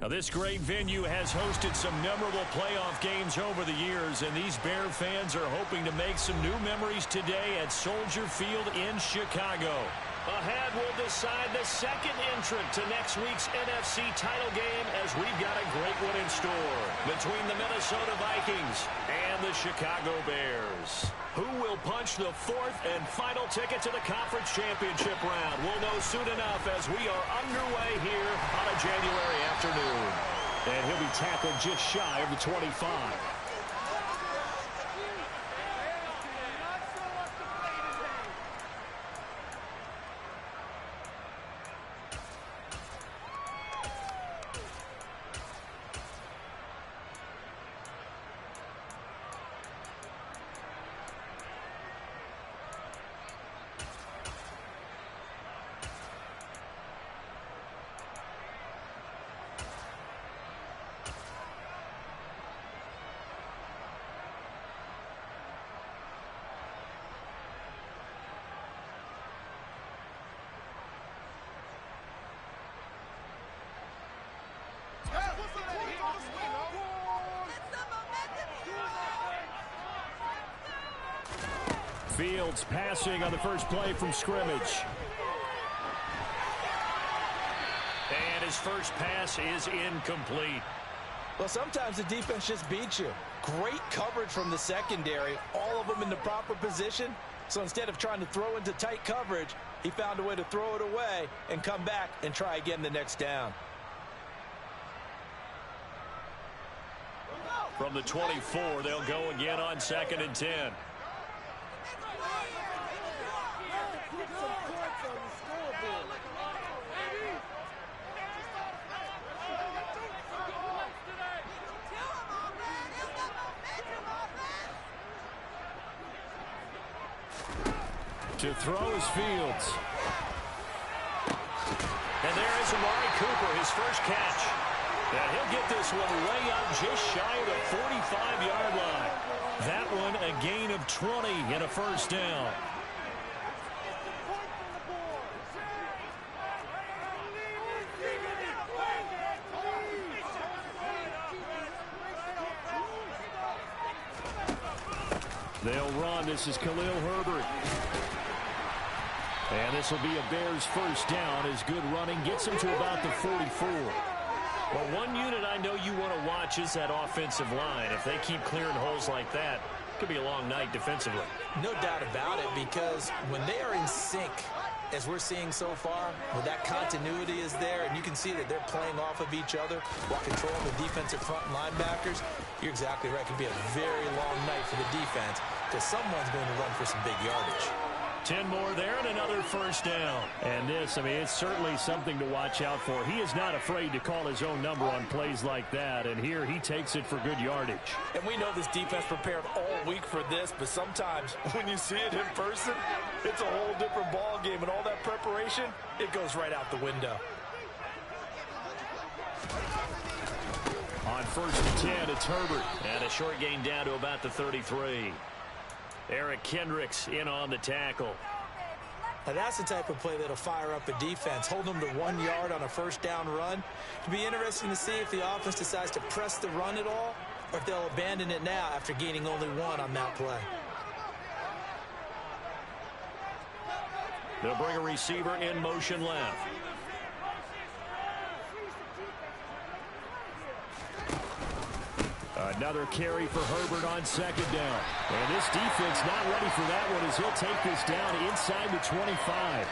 Now, this great venue has hosted some memorable playoff games over the years, and these Bear fans are hoping to make some new memories today at Soldier Field in Chicago. Ahead, we'll decide the second entrant to next week's NFC title game, as we've got a great one in store between the Minnesota Vikings and the Chicago Bears. Who will punch the fourth and final ticket to the conference championship round? We'll know soon enough as we are underway here on a January afternoon. And he'll be tackled just shy of the 25. Fields passing on the first play from scrimmage. And his first pass is incomplete. Well, sometimes the defense just beats you. Great coverage from the secondary, all of them in the proper position. So instead of trying to throw into tight coverage, he found a way to throw it away and come back and try again the next down. From the 24, they'll go again on 2nd and 10. To throw is Fields. And there is Amari Cooper, his first catch. And he'll get this one way up just shy of the 45-yard line. That one a gain of 20 and a first down. They'll run. This is Khalil Herbert. And this will be a Bears first down as good running gets him to about the 44. Well, one unit I know you want to watch is that offensive line. If they keep clearing holes like that, it could be a long night defensively. No doubt about it, because when they are in sync, as we're seeing so far, when that continuity is there, and you can see that they're playing off of each other while controlling the defensive front linebackers, you're exactly right. It could be a very long night for the defense because someone's going to run for some big yardage. 10 more there and another first down. And this, I mean, it's certainly something to watch out for. He is not afraid to call his own number on plays like that, and here he takes it for good yardage. And we know this defense prepared all week for this, but sometimes when you see it in person, it's a whole different ball game, and all that preparation, it goes right out the window. On 1st and 10, it's Herbert. And a short gain down to about the 33. Eric Kendricks in on the tackle. Now that's the type of play that'll fire up a defense. Hold them to 1 yard on a first down run. It'll be interesting to see if the offense decides to press the run at all, or if they'll abandon it now after gaining only 1 on that play. They'll bring a receiver in motion left. Another carry for Herbert on 2nd down. And this defense not ready for that one as he'll take this down inside the 25.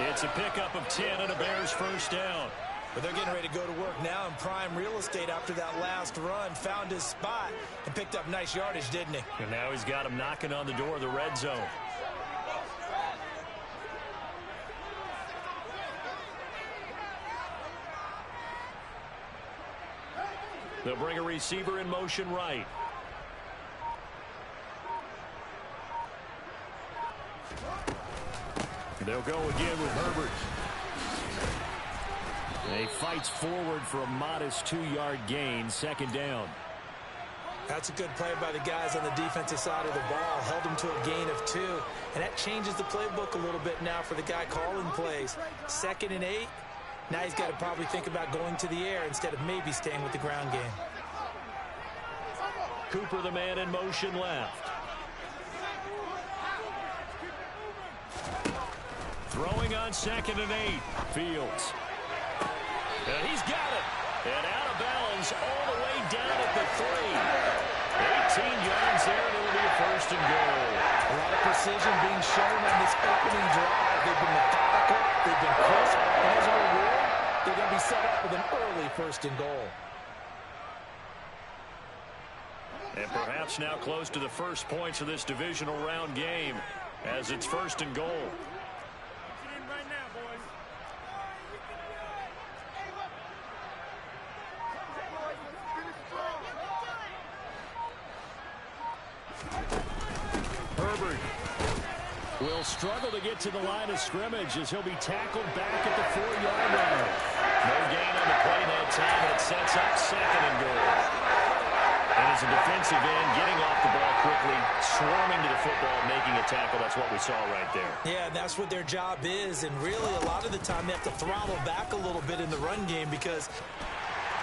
It's a pickup of 10 and a Bears first down. But they're getting ready to go to work now in prime real estate after that last run. Found his spot and picked up nice yardage, didn't he? And now he's got him knocking on the door of the red zone. They'll bring a receiver in motion right. They'll go again with Herbert. He fights forward for a modest 2-yard gain, 2nd down. That's a good play by the guys on the defensive side of the ball. Held them to a gain of 2. And that changes the playbook a little bit now for the guy calling plays. 2nd and 8. Now he's got to probably think about going to the air instead of maybe staying with the ground game. Cooper, the man in motion left. Throwing on 2nd and 8. Fields. And he's got it. And out of bounds all the way down at the 3. 18 yards there, and it'll be a 1st and goal. A lot of precision being shown on this opening drive. They've been methodical. They've been crisp. And as a reward, they're going to be set up with an early 1st and goal. And perhaps now close to the first points of this divisional round game as it's 1st and goal. Herbert will struggle to get to the line of scrimmage as he'll be tackled back at the 4-yard line. No gain on the play that time, and it sets up 2nd and goal. And as a defensive end, getting off the ball quickly, swarming to the football, making a tackle. That's what we saw right there. Yeah, that's what their job is. And really, a lot of the time, they have to throttle back a little bit in the run game because...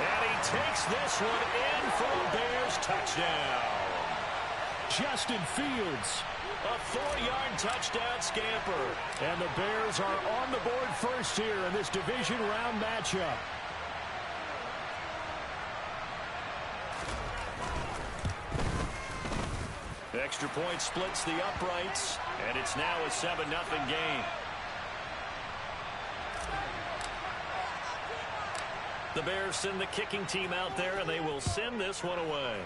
And he takes this one in for a Bears touchdown. Justin Fields, a 4-yard touchdown scamper. And the Bears are on the board first here in this division round matchup. Extra point splits the uprights, and it's now a 7-0 game. The Bears send the kicking team out there, and they will send this one away.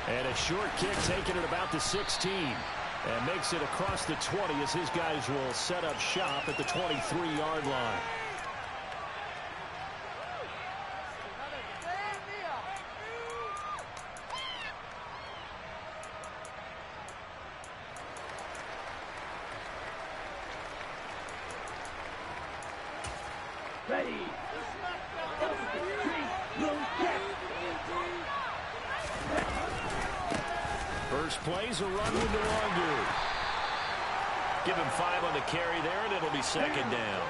And a short kick taken at about the 16. And makes it across the 20 as his guys will set up shop at the 23-yard line. Ready. First play's a run into Wangu. Give him 5 on the carry there, and it'll be 2nd down.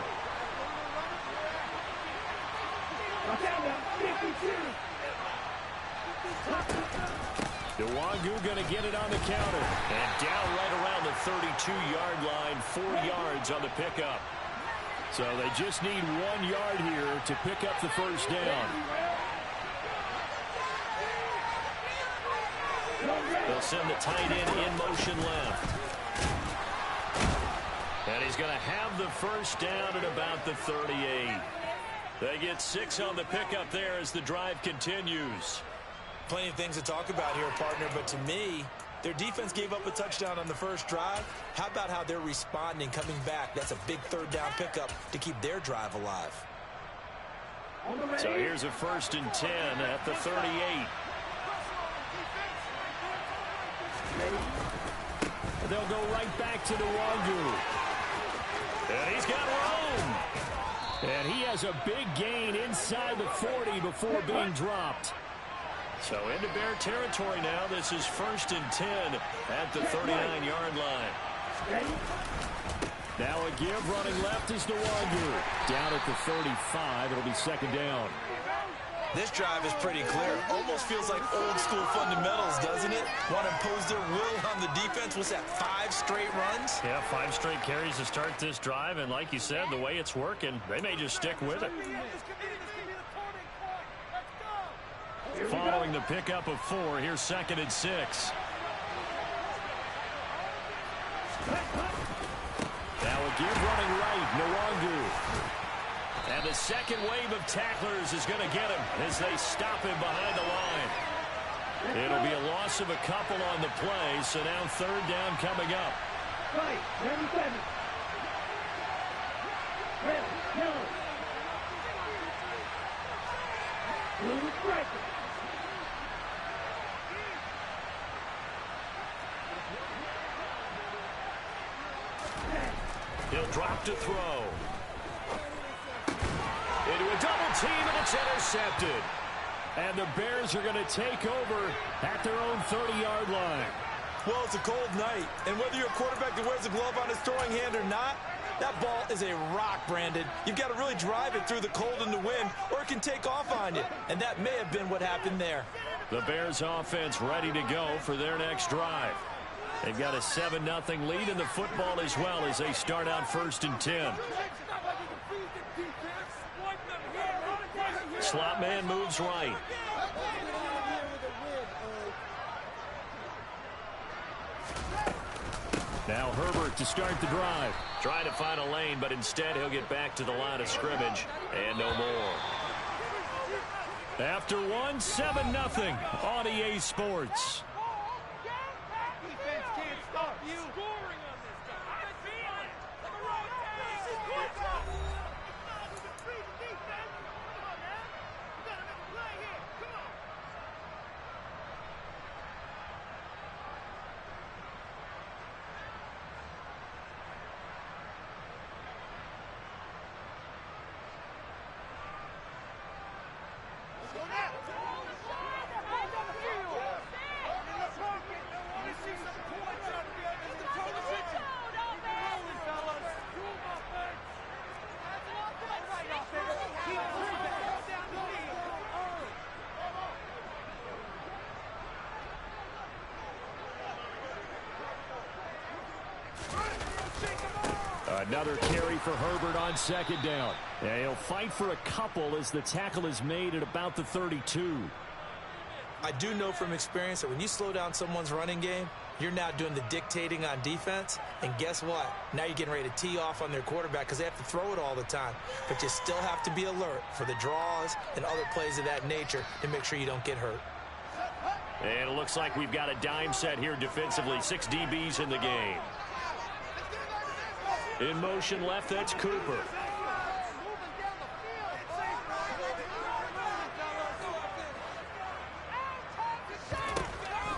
Wangu going to get it on the counter. And down right around the 32-yard line, 4 yards on the pickup. So they just need 1 yard here to pick up the first down. They'll send the tight end in motion left. And he's going to have the first down at about the 38. They get 6 on the pickup there as the drive continues. Plenty of things to talk about here, partner, but to me, their defense gave up a touchdown on the first drive. How about how they're responding, coming back? That's a big 3rd down pickup to keep their drive alive. So here's a 1st and 10 at the 38. They'll go right back to Wangu. And he's got room. And he has a big gain inside the 40 before being dropped. So into Bear territory now. This is 1st and 10 at the 39-yard line. Now a give running left is Wangu. Down at the 35. It'll be 2nd down. This drive is pretty clear. Almost feels like old school fundamentals, doesn't it? Want to impose their will on the defense. What's that, 5 straight runs? Yeah, 5 straight carries to start this drive. And like you said, the way it's working, they may just stick with it. Following the pickup of 4, here's 2nd and 6. Now a give running right, Wangu. And the second wave of tacklers is going to get him as they stop him behind the line. It'll be a loss of a couple on the play, so now 3rd down coming up. Right, 97. Red, yellow. Blue, striker. He'll drop to throw. Into a double team, and it's intercepted. And the Bears are going to take over at their own 30-yard line. Well, it's a cold night, and whether you're a quarterback that wears a glove on his throwing hand or not, That ball is a rock, Brandon. You've got to really drive it through the cold and the wind, or it can take off on you. And that may have been what happened there. The Bears offense ready to go for their next drive. They've got a 7-0 lead in the football as well as they start out 1st and 10. Slot man moves right. Now Herbert to start the drive. Trying to find a lane, but instead he'll get back to the line of scrimmage. And no more. After one, 7-0 on EA Sports. Defense can't stop you. Another carry for Herbert on 2nd down. Yeah, he'll fight for a couple as the tackle is made at about the 32. I do know from experience that when you slow down someone's running game, you're now doing the dictating on defense. And guess what? Now you're getting ready to tee off on their quarterback because they have to throw it all the time. But you still have to be alert for the draws and other plays of that nature to make sure you don't get hurt. And it looks like we've got a dime set here defensively. 6 DBs in the game. In motion left, that's Cooper.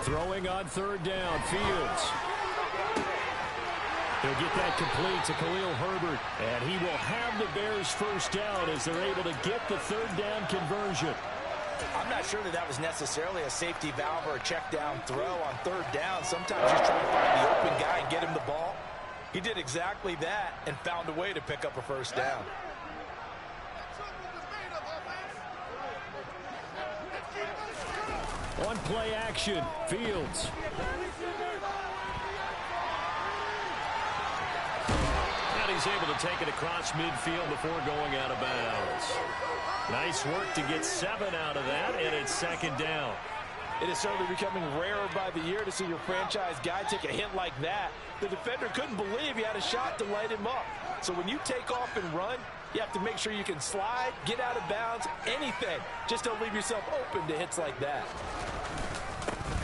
Throwing on 3rd down, Fields. He'll get that complete to Khalil Herbert, and he will have the Bears 1st down as they're able to get the 3rd down conversion. I'm not sure that was necessarily a safety valve or a check down throw on 3rd down. Sometimes just trying to find the open guy and get him the ball. He did exactly that and found a way to pick up a 1st down. On play action, Fields. And he's able to take it across midfield before going out of bounds. Nice work to get 7 out of that, and it's 2nd down. It is certainly becoming rarer by the year to see your franchise guy take a hit like that. The defender couldn't believe he had a shot to light him up. So when you take off and run, you have to make sure you can slide, get out of bounds, anything. Just don't leave yourself open to hits like that.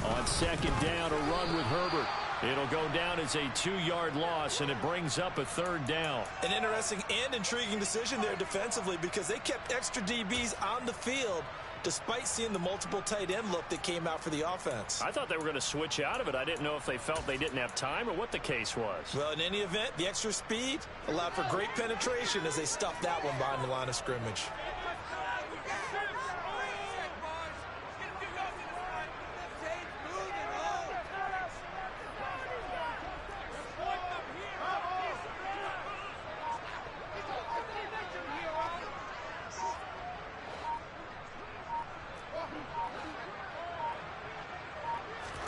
On 2nd down, a run with Herbert. It'll go down as a 2-yard loss, and it brings up a 3rd down. An interesting and intriguing decision there defensively because they kept extra DBs on the field despite seeing the multiple tight end look that came out for the offense. I thought they were going to switch out of it. I didn't know if they felt they didn't have time or what the case was. Well, in any event, the extra speed allowed for great penetration as they stuffed that one behind the line of scrimmage.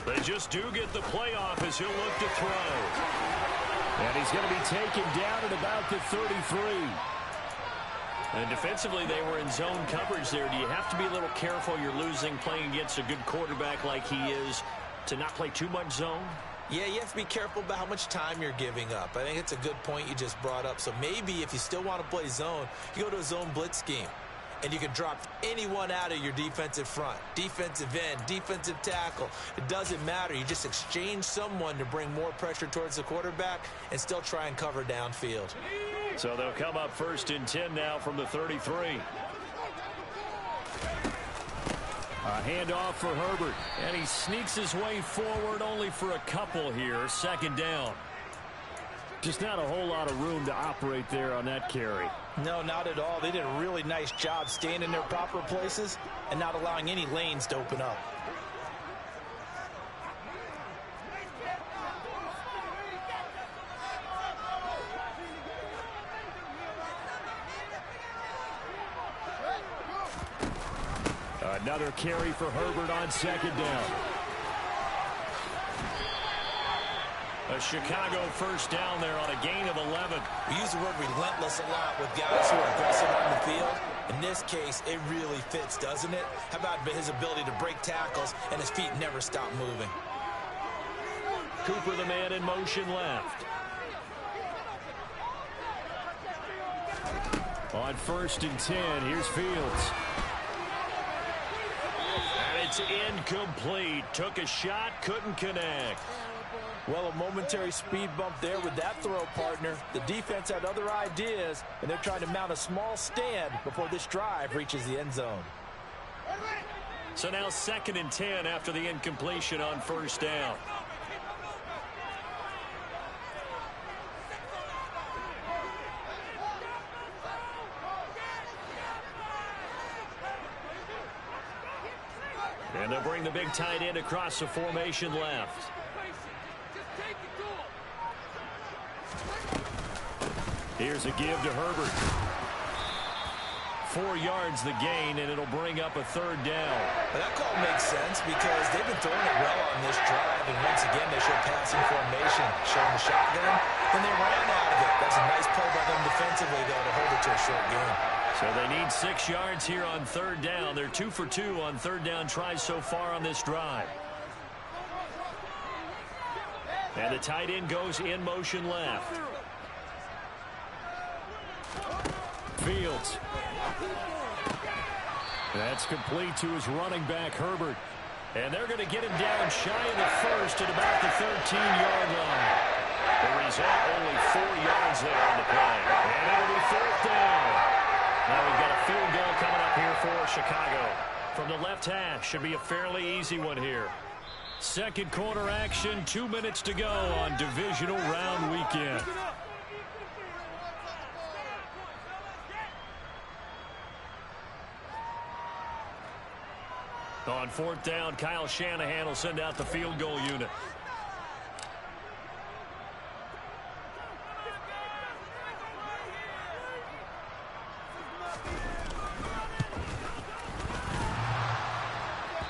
They just do get the playoff as he'll look to throw. And he's going to be taken down at about the 33. And defensively, they were in zone coverage there. Do you have to be a little careful? You're losing playing against a good quarterback like he is to not play too much zone? Yeah, you have to be careful about how much time you're giving up. I think it's a good point you just brought up. So maybe if you still want to play zone, you go to a zone blitz scheme. And you can drop anyone out of your defensive front, defensive end, defensive tackle. It doesn't matter. You just exchange someone to bring more pressure towards the quarterback and still try and cover downfield. So they'll come up 1st and 10 now from the 33. A handoff for Herbert, and he sneaks his way forward only for a couple here. 2nd down. Just not a whole lot of room to operate there on that carry. No, not at all. They did a really nice job staying in their proper places and not allowing any lanes to open up. Another carry for Herbert on second down. A Chicago first down there on a gain of 11. We use the word relentless a lot with guys who are aggressive on the field. In this case, it really fits, doesn't it? How about his ability to break tackles and his feet never stop moving? Cooper, the man in motion left. On 1st and 10, here's Fields. And it's incomplete. Took a shot, couldn't connect. Well, a momentary speed bump there with that throw, partner. The defense had other ideas, and they're trying to mount a small stand before this drive reaches the end zone. So now 2nd and 10 after the incompletion on 1st down. And they'll bring the big tight end across the formation left. Here's a give to Herbert. 4 yards the gain, and it'll bring up a 3rd down. But that call makes sense because they've been throwing it well on this drive, and once again they show passing formation, showing the shotgun, and they ran out of it. That's a nice play by them defensively, though, to hold it to a short game. So they need 6 yards here on 3rd down. They're 2 for 2 on 3rd down tries so far on this drive. And the tight end goes in motion left. Fields. That's complete to his running back, Herbert. And they're going to get him down shy of the 1st at about the 13-yard line. The result, only 4 yards there on the play. And it'll be 4th down. Now we've got a field goal coming up here for Chicago. From the left hash, should be a fairly easy one here. 2nd quarter action, 2 minutes to go on divisional round weekend. On 4th down, Kyle Shanahan will send out the field goal unit.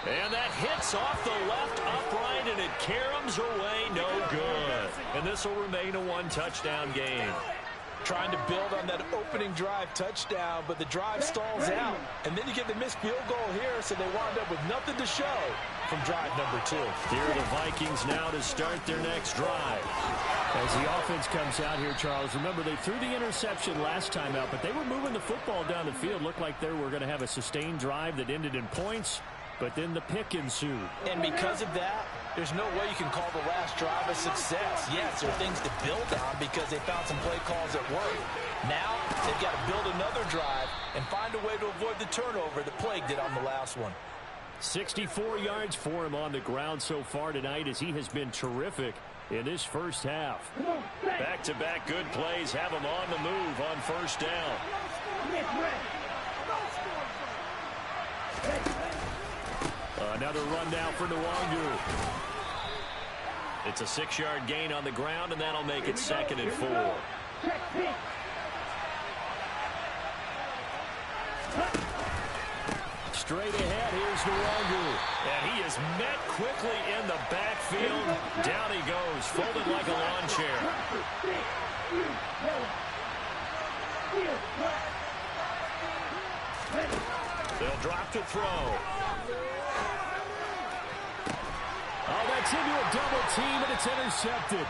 And that hits off the left upright, and it caroms away, no good. And this will remain a 1-touchdown game. Trying to build on that opening drive touchdown, but the drive stalls out. And then you get the missed field goal here, so they wound up with nothing to show from drive number 2. Here are the Vikings now to start their next drive. As the offense comes out here, Charles, remember they threw the interception last time out, but they were moving the football down the field. Looked like they were going to have a sustained drive that ended in points, but then the pick ensued. And because of that, there's no way you can call the last drive a success. Yes, there are things to build on because they found some play calls that work. Now, they've got to build another drive and find a way to avoid the turnover that plagued it on the last one. 64 yards for him on the ground so far tonight as he has been terrific in this first half. Back-to-back good plays have him on the move on 1st down. Another run now for Nwangu. It's a 6-yard gain on the ground, and that'll make it 2nd and 4. Straight ahead, here's Nwangu. And he is met quickly in the backfield. Down he goes, folded like a lawn chair. They'll drop to throw. Oh, that's into a double team, and it's intercepted.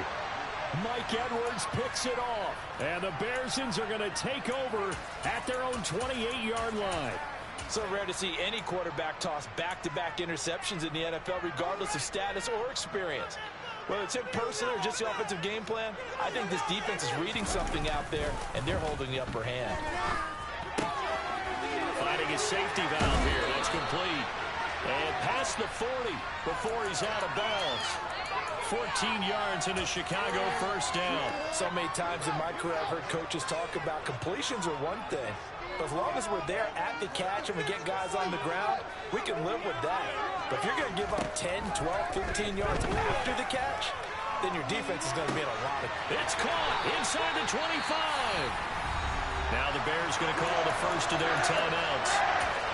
Mike Edwards picks it off. And the Bearsons are going to take over at their own 28-yard line. So rare to see any quarterback toss back-to-back interceptions in the NFL, regardless of status or experience. Whether it's in person or just the offensive game plan, I think this defense is reading something out there, and they're holding the upper hand. Finding his safety valve here. That's complete. And past the 40 before he's out of bounds. 14 yards in a Chicago first down. So many times in my career I've heard coaches talk about completions are one thing. But as long as we're there at the catch and we get guys on the ground, we can live with that. But if you're going to give up 10, 12, 15 yards after the catch, then your defense is going to be in a lot of... It's caught inside the 25. Now the Bears going to call the first of their timeouts.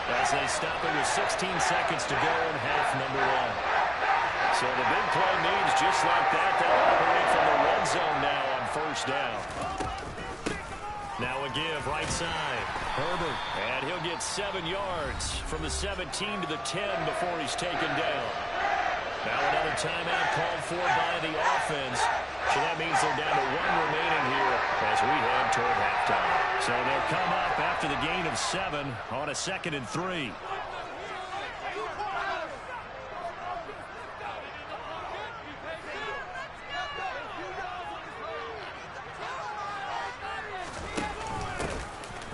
as they stop it with 16 seconds to go in half number one. So the big play means just like that, they'll operate from the red zone now on first down. Now a give right side. Herbert, and he'll get 7 yards from the 17 to the 10 before he's taken down. Now another timeout called for by the offense. So that means they're down to 1 remaining here as we head toward halftime. So they'll come up after the gain of 7 on a 2nd and 3.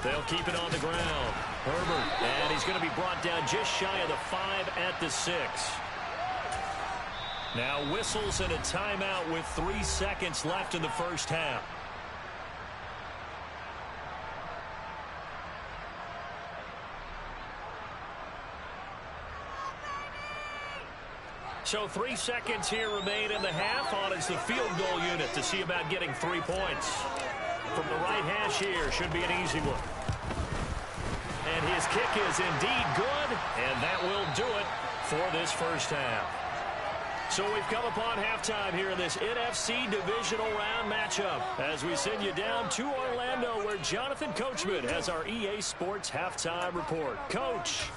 They'll keep it on the ground. Herbert, and he's going to be brought down just shy of the 5 at the 6. Now whistles and a timeout with 3 seconds left in the first half. So 3 seconds here remain in the half. On is the field goal unit to see about getting 3 points. From the right hash here, should be an easy one. And his kick is indeed good, and that will do it for this first half. So we've come upon halftime here in this NFC Divisional Round matchup as we send you down to Orlando where Jonathan Coachman has our EA Sports Halftime Report. Coach.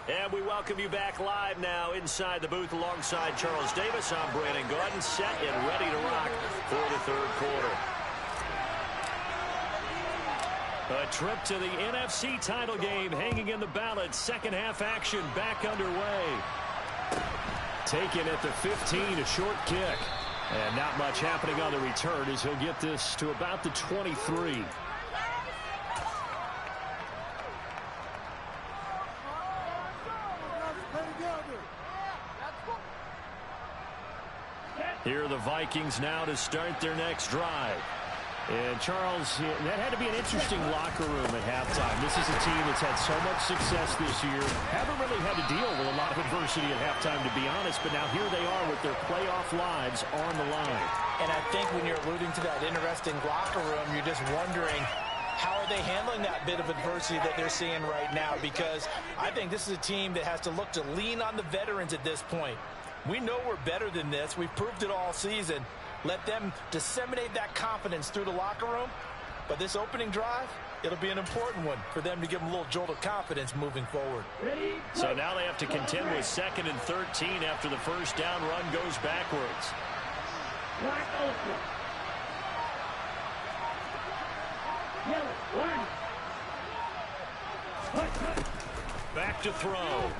And we welcome you back live now inside the booth alongside Charles Davis. I'm Brandon Gordon, set and ready to rock for the third quarter. A trip to the NFC title game hanging in the balance. Second half action back underway. Taken at the 15, a short kick. And not much happening on the return as he'll get this to about the 23. Here are the Vikings now to start their next drive. And Charles, that had to be an interesting locker room at halftime. This is a team that's had so much success this year. Haven't really had to deal with a lot of adversity at halftime, to be honest. But now here they are with their playoff lives on the line. And I think when you're alluding to that interesting locker room, you're just wondering, how are they handling that bit of adversity that they're seeing right now? Because I think this is a team that has to look to lean on the veterans at this point. We know we're better than this. We've proved it all season. Let them disseminate that confidence through the locker room. But this opening drive, it'll be an important one for them to give them a little jolt of confidence moving forward. So now they have to contend with 2nd and 13 after the first down run goes backwards. Back to throw.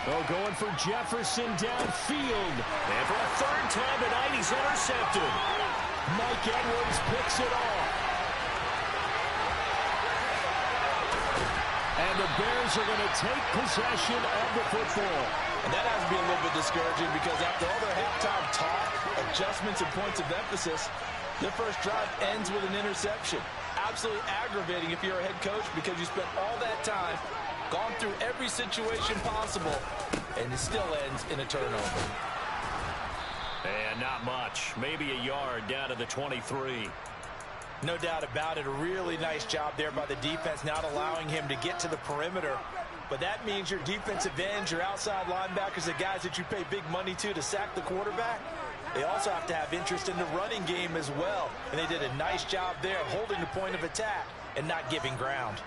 Oh, going for Jefferson downfield. And for a third time tonight, he's intercepted. Mike Edwards picks it off. And the Bears are going to take possession of the football. And that has to be a little bit discouraging because after all their halftime talk, adjustments, and points of emphasis, their first drive ends with an interception. Absolutely aggravating if you're a head coach because you spent all that time, gone through every situation possible, and it still ends in a turnover. And not much. Maybe a yard down to the 23. No doubt about it. A really nice job there by the defense, not allowing him to get to the perimeter. But that means your defensive ends, your outside linebackers, the guys that you pay big money to sack the quarterback, they also have to have interest in the running game as well. And they did a nice job there of holding the point of attack and not giving ground.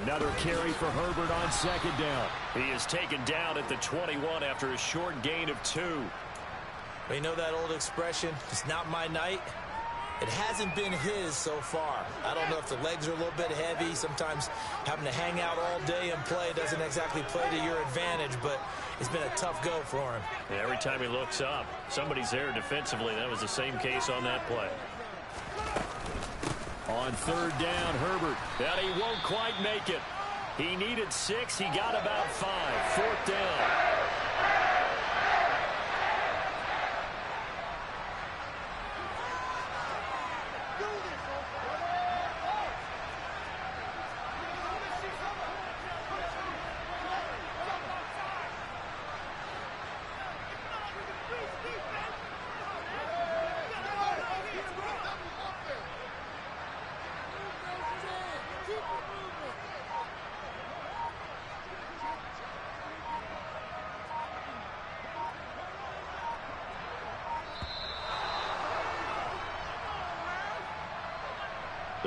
Another carry for Herbert on 2nd down. He is taken down at the 21 after a short gain of 2. Well, you know that old expression, it's not my night? It hasn't been his so far. I don't know if the legs are a little bit heavy. Sometimes having to hang out all day and play doesn't exactly play to your advantage, but it's been a tough go for him. Yeah, every time he looks up, somebody's there defensively. That was the same case on that play. On 3rd down, Herbert. But he won't quite make it. He needed 6. He got about 5. 4th down.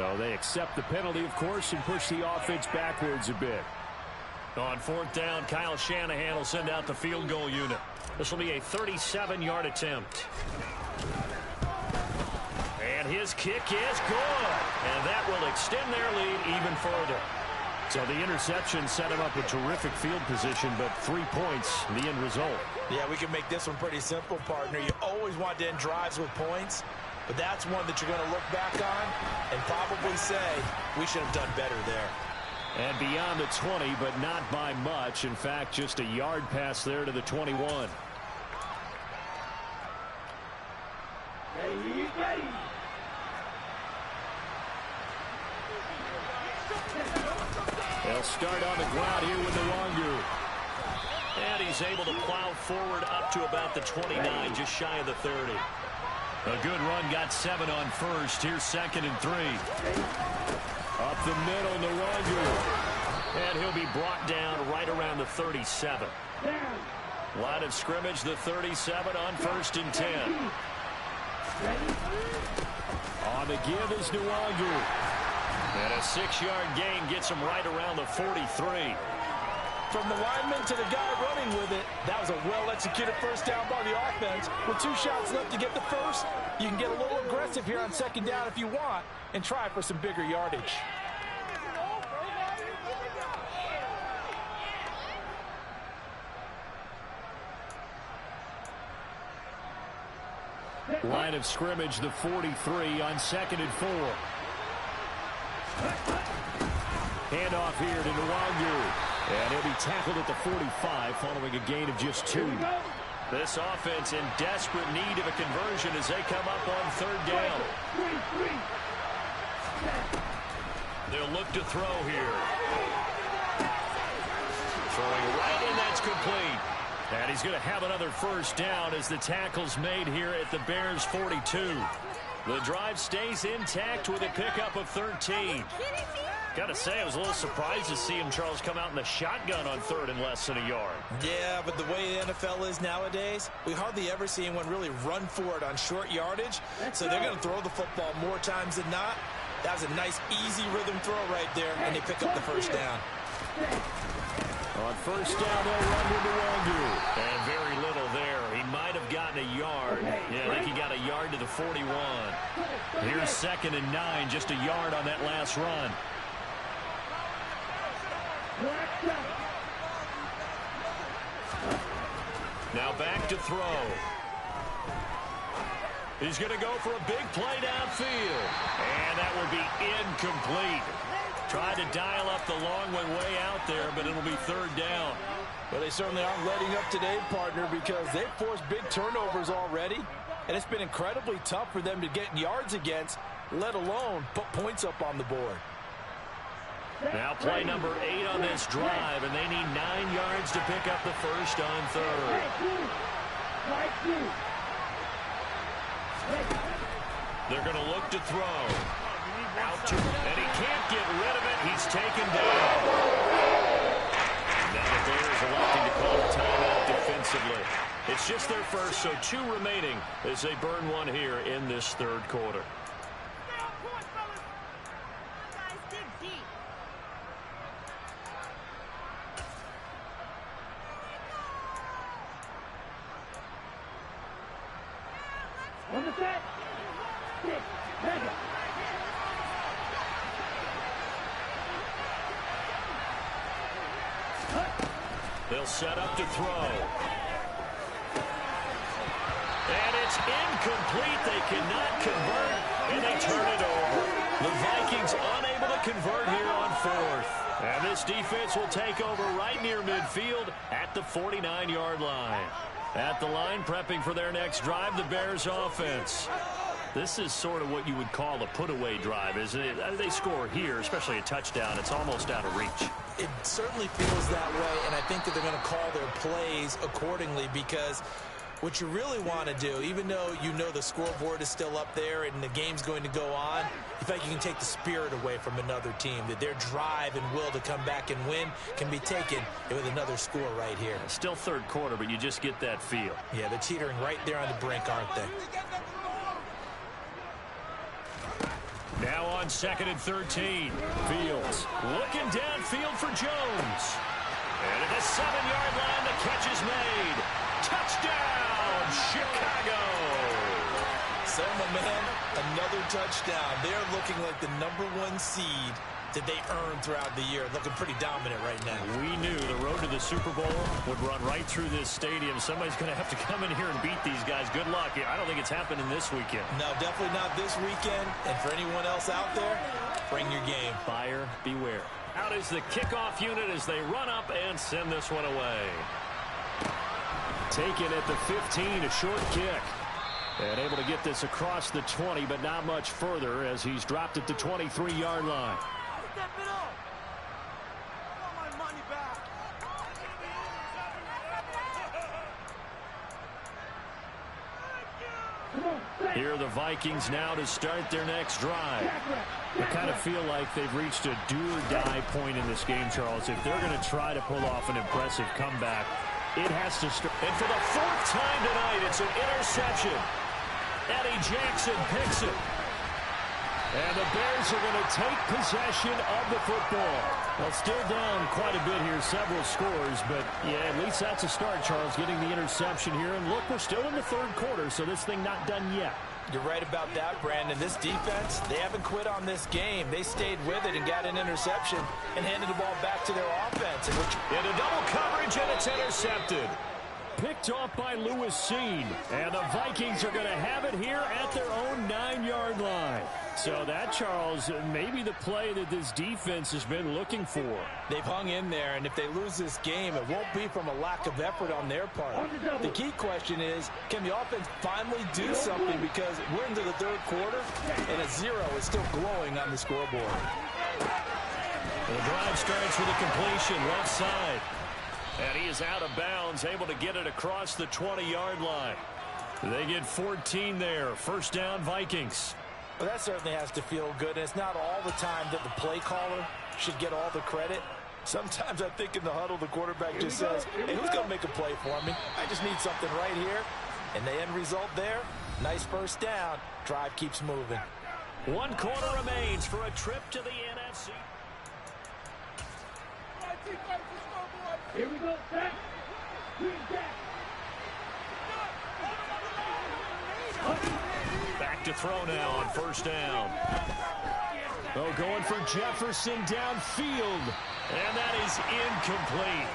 So they accept the penalty, of course, and push the offense backwards a bit. On fourth down, Kyle Shanahan will send out the field goal unit. This will be a 37-yard attempt. And his kick is good. And that will extend their lead even further. So the interception set him up with terrific field position, but 3 points, the end result. Yeah, we can make this one pretty simple, partner. You always want to end drives with points, but that's one that you're going to look back on and probably say, we should have done better there. And beyond the 20, but not by much. In fact, just a yard pass there to the 21. They'll start on the ground here with Nwangu. And he's able to plow forward up to about the 29, just shy of the 30. A good run, got 7 on first. Here's 2nd and 3. Up the middle, Nwangu. And he'll be brought down right around the 37. Line of scrimmage, the 37 on 1st and 10. On the give is Nwangu. And a 6-yard gain gets him right around the 43. From the lineman to the guy running with it, that was a well-executed first down by the offense. With 2 shots left to get the first, you can get a little aggressive here on 2nd down if you want and try for some bigger yardage. Line of scrimmage, the 43 on 2nd and 4. Handoff here to Nwangu. And he'll be tackled at the 45 following a gain of just 2. This offense in desperate need of a conversion as they come up on 3rd down. They'll look to throw here. Throwing right in, that's complete. And he's going to have another first down as the tackle's made here at the Bears' 42. The drive stays intact with a pickup of 13. Got to say, I was a little surprised to see him, Charles, come out in the shotgun on 3rd and less than a yard. Yeah, but the way the NFL is nowadays, we hardly ever see anyone really run for it on short yardage. So they're going to throw the football more times than not. That was a nice, easy rhythm throw right there, and they pick up the first down. On 1st down, they'll run to Nwangu. And very little there. He might have gotten a yard. Yeah, I think he got a yard to the 41. Here's 2nd and 9, just a yard on that last run. Now back to throw. He's going to go for a big play downfield. And that will be incomplete. Tried to dial up the long one way out there, but it'll be 3rd down. Well, they certainly aren't letting up today, partner, because they've forced big turnovers already. And it's been incredibly tough for them to get yards against, let alone put points up on the board. Now play number 8 on this drive, and they need 9 yards to pick up the first on 3rd. They're going to look to throw. Out to, and he can't get rid of it. He's taken down. Now the Bears electing to call a timeout defensively. It's just their first, so 2 remaining as they burn one here in this 3rd quarter. They'll set up to throw. And it's incomplete. They cannot convert, and they turn it over. The Vikings unable to convert here on 4th. And this defense will take over right near midfield at the 49-yard line. At the line, prepping for their next drive, the Bears offense. This is sort of what you would call a put-away drive, isn't it? They score here, especially a touchdown. It's almost out of reach. It certainly feels that way, and I think that they're going to call their plays accordingly because what you really want to do, even though you know the scoreboard is still up there and the game's going to go on, in fact, you can take the spirit away from another team, that their drive and will to come back and win can be taken with another score right here. Still 3rd quarter, but you just get that feel. Yeah, they're teetering right there on the brink, aren't they? Now on 2nd and 13. Fields looking downfield for Jones. And at the 7-yard line, the catch is made. Touchdown, Chicago. Selma, man, another touchdown. They're looking like the #1 seed that they earned throughout the year. Looking pretty dominant right now. We knew the road to the Super Bowl would run right through this stadium. Somebody's going to have to come in here and beat these guys. Good luck. I don't think it's happening this weekend. No, definitely not this weekend. And for anyone else out there, bring your game. Buyer beware. Out is the kickoff unit as they run up and send this one away. Taken at the 15, a short kick. And able to get this across the 20, but not much further as he's dropped it to 23-yard line. Step it up. I want my money back. Here are the Vikings now to start their next drive. I kind of feel like they've reached a do-or-die point in this game, Charles. If they're going to try to pull off an impressive comeback, it has to start. And for the 4th time tonight, it's an interception. Eddie Jackson picks it. And the Bears are going to take possession of the football. Well, still down quite a bit here, several scores, but yeah, at least that's a start, Charles, getting the interception here. And look, we're still in the 3rd quarter, so this thing not done yet. You're right about that, Brandon. This defense, they haven't quit on this game. They stayed with it and got an interception and handed the ball back to their offense. Into double coverage, and it's intercepted. Picked off by Lewis Seen. And the Vikings are going to have it here at their own 9-yard line. So that, Charles, maybe the play that this defense has been looking for. They've hung in there, and if they lose this game, it won't be from a lack of effort on their part. The key question is, can the offense finally do something? Because we're into the 3rd quarter, and a 0 is still glowing on the scoreboard. The drive starts with a completion left side. And he is out of bounds, able to get it across the 20-yard line. They get 14 there. First down, Vikings. Well, that certainly has to feel good. And it's not all the time that the play caller should get all the credit. Sometimes I think in the huddle, the quarterback just says, hey, who's going to make a play for me? I just need something right here. And the end result there, nice first down. Drive keeps moving. 1 quarter remains for a trip to the NFC. Here we go, set. Back to throw now on first down. Oh, going for Jefferson downfield. And that is incomplete.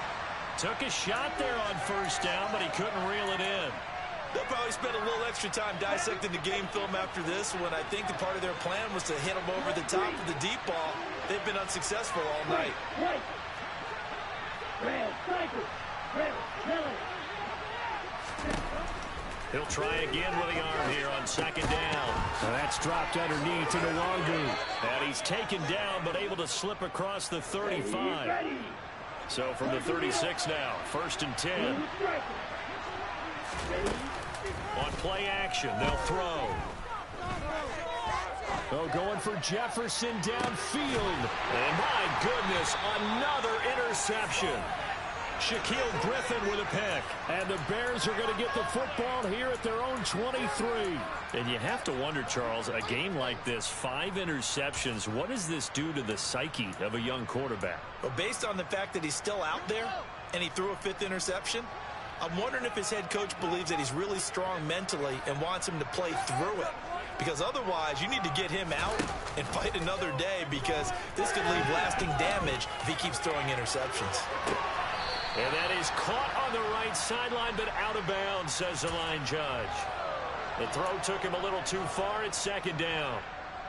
Took a shot there on first down, but he couldn't reel it in. They'll probably spend a little extra time dissecting the game film after this one. I think the part of their plan was to hit them over the top of the deep ball. They've been unsuccessful all night. He'll try again with the arm here on second down. That's dropped underneath to Nwangu. And he's taken down but able to slip across the 35. So from the 36 now, 1st and 10. On play action, they'll throw. Oh, going for Jefferson downfield. And my goodness, another interception. Shaquille Griffin with a pick. And the Bears are going to get the football here at their own 23. And you have to wonder, Charles, a game like this, 5 interceptions, what does this do to the psyche of a young quarterback? Well, based on the fact that he's still out there and he threw a 5th interception, I'm wondering if his head coach believes that he's really strong mentally and wants him to play through it. Because otherwise, you need to get him out and fight another day, because this could leave lasting damage if he keeps throwing interceptions. And that is caught on the right sideline, but out of bounds, says the line judge. The throw took him a little too far. It's second down.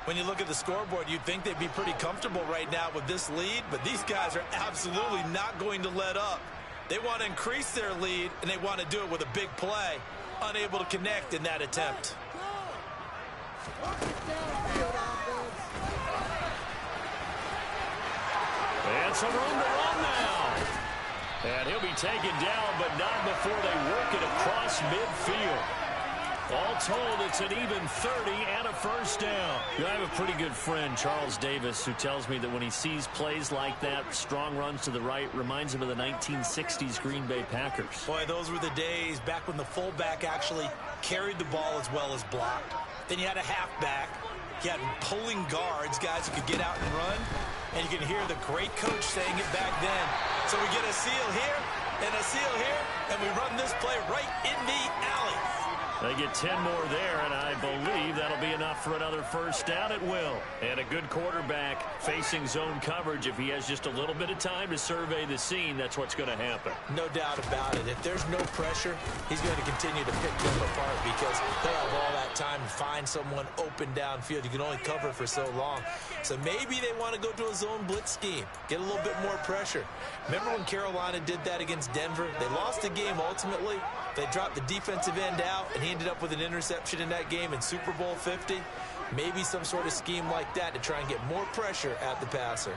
When you look at the scoreboard, you'd think they'd be pretty comfortable right now with this lead, but these guys are absolutely not going to let up. They want to increase their lead, and they want to do it with a big play. Unable to connect in that attempt. And some room to run now. And he'll be taken down, but not before they work it across midfield. All told, it's an even 30 and a first down. I have a pretty good friend, Charles Davis, who tells me that when he sees plays like that, strong runs to the right, reminds him of the 1960s Green Bay Packers. Boy, those were the days back when the fullback actually carried the ball as well as blocked. Then you had a halfback He had pulling guards, guys who could get out and run. And you can hear the great coach saying it back then. So we get a seal here and a seal here, and we run this play right in the alley. They get 10 more there, and I believe that'll be enough for another first down at will. And a good quarterback facing zone coverage. If he has just a little bit of time to survey the scene, that's what's going to happen. No doubt about it. If there's no pressure, he's going to continue to pick them apart because they have all that time to find someone open downfield. You can only cover for so long. So maybe they want to go to a zone blitz scheme, get a little bit more pressure. Remember when Carolina did that against Denver? They lost the game ultimately. They dropped the defensive end out, and he ended up with an interception in that game in Super Bowl 50. Maybe some sort of scheme like that to try and get more pressure at the passer.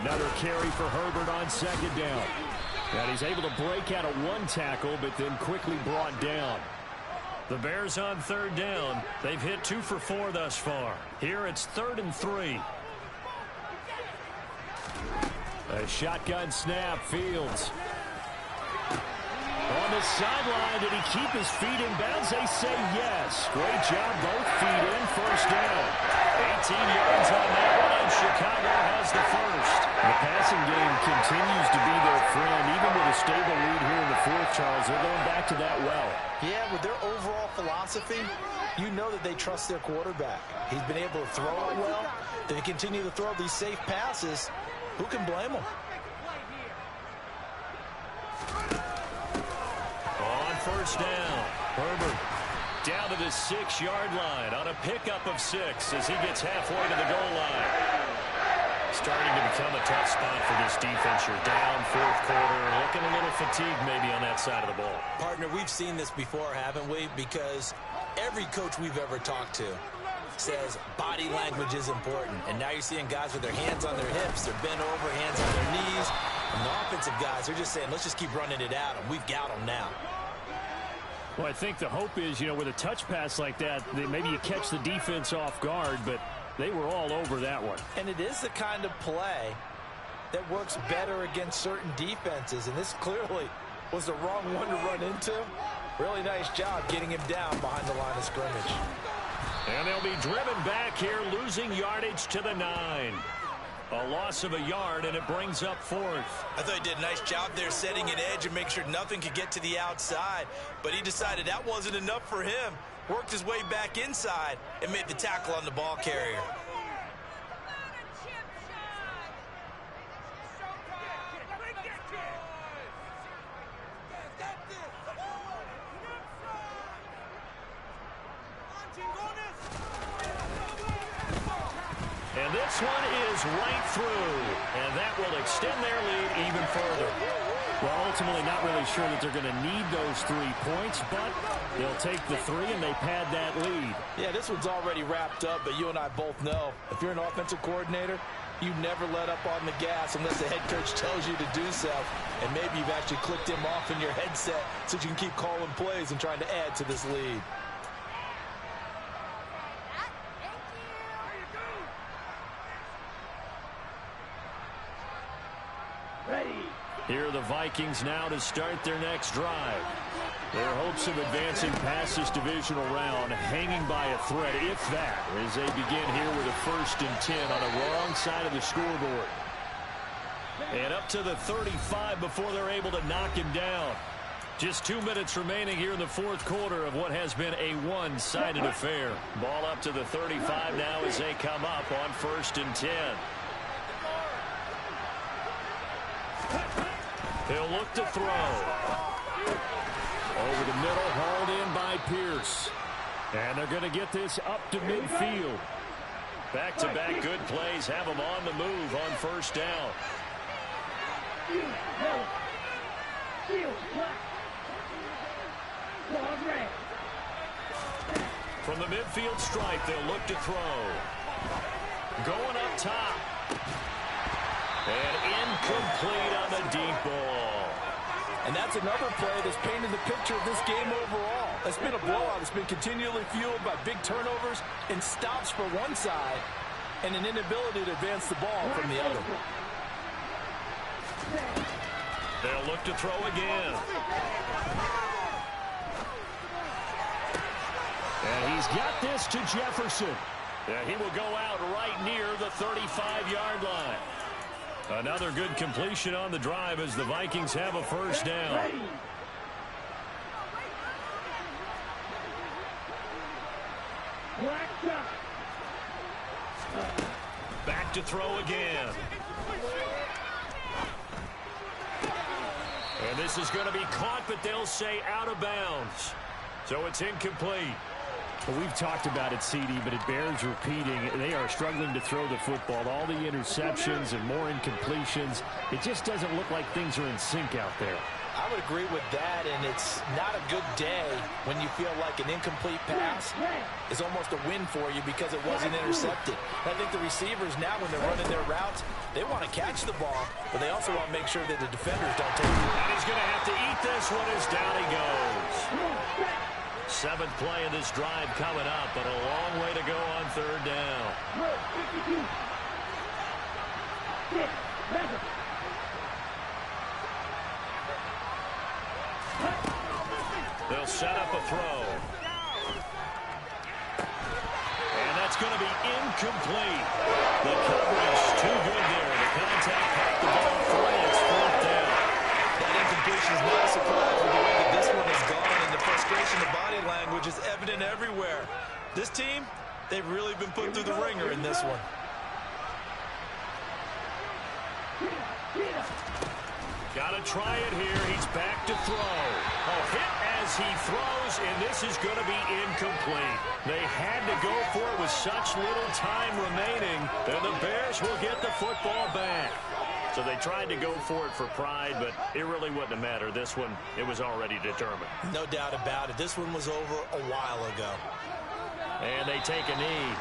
Another carry for Herbert on second down. And he's able to break out of one tackle, but then quickly brought down. The Bears on third down. They've hit 2 for 4 thus far. Here it's 3rd and 3. A shotgun snap, Fields. On the sideline, did he keep his feet in bounds? They say yes. Great job, both feet in, first down. 18 yards on that one, and Chicago has the first. The passing game continues to be their friend. Even with a stable lead here in the fourth, Charles, they're going back to that well. Yeah, with their overall philosophy, you know that they trust their quarterback. He's been able to throw it well. They continue to throw these safe passes. Who can blame them? First down. Herbert down to the 6-yard line on a pickup of 6 as he gets halfway to the goal line. Starting to become a tough spot for this defense. You're down fourth quarter, looking a little fatigued maybe on that side of the ball. Partner, we've seen this before, haven't we? Because every coach we've ever talked to says body language is important. And now you're seeing guys with their hands on their hips, they're bent over, hands on their knees. And the offensive guys, they're just saying, let's just keep running it at them. We've got them now. Well, I think the hope is, with a touch pass like that, maybe you catch the defense off guard, but they were all over that one. And it is the kind of play that works better against certain defenses, and this clearly was the wrong one to run into. Really nice job getting him down behind the line of scrimmage. And they'll be driven back here, losing yardage to the 9. A loss of a yard, and it brings up 4th. I thought he did a nice job there setting an edge and make sure nothing could get to the outside. But he decided that wasn't enough for him. Worked his way back inside and made the tackle on the ball carrier. And this one is right through, and that will extend their lead even further. Well, ultimately not really sure that they're going to need those 3 points, but they'll take the 3 and they pad that lead. Yeah, this one's already wrapped up, but you and I both know if you're an offensive coordinator, you never let up on the gas unless the head coach tells you to do so. And maybe you've actually clicked him off in your headset so you can keep calling plays and trying to add to this lead. Here are the Vikings now to start their next drive. Their hopes of advancing past this divisional round hanging by a thread, if that, as they begin here with a 1st and 10 on the wrong side of the scoreboard. And up to the 35 before they're able to knock him down. Just 2 minutes remaining here in the fourth quarter of what has been a one-sided affair. Ball up to the 35 now as they come up on 1st and 10. He'll look to throw. Over the middle, hauled in by Pierce. And they're going to get this up to midfield. Back-to-back good plays have them on the move on 1st down. From the midfield stripe, they'll look to throw. Going up top. And incomplete on the deep ball. And that's another play that's painted the picture of this game overall. It's been a blowout. It's been continually fueled by big turnovers and stops for one side and an inability to advance the ball from the other. They'll look to throw again. And he He's got this to Jefferson. He will go out right near the 35-yard line. Another good completion on the drive as the Vikings have a first down. Back to throw again. And this is going to be caught, but they'll say out of bounds. So it's incomplete. Well, we've talked about it, CD, but it bears repeating. They are struggling to throw the football. All the interceptions and more incompletions. It just doesn't look like things are in sync out there. I would agree with that, and it's not a good day when you feel like an incomplete pass is almost a win for you because it wasn't intercepted. I think the receivers now, when they're running their routes, they want to catch the ball, but they also want to make sure that the defenders don't take it. And he's going to have to eat this one as down he goes. Seventh play of this drive coming up, but a long way to go on third down. They'll set up a throw. And that's going to be incomplete. The coverage too good there. The contact packed the ball free. It's fourth down. That incompletion is not a surprise with the way that this one has gone, and the frustration of body language is evident everywhere. This team, they've really been put through the ringer in this one. Got to try it here. He's back to throw. Oh, hit as he throws, and this is going to be incomplete. They had to go for it with such little time remaining, and the Bears will get the football back. So they tried to go for it for pride, but it really wouldn't have mattered. This one, it was already determined. No doubt about it. This one was over a while ago. And they take a knee.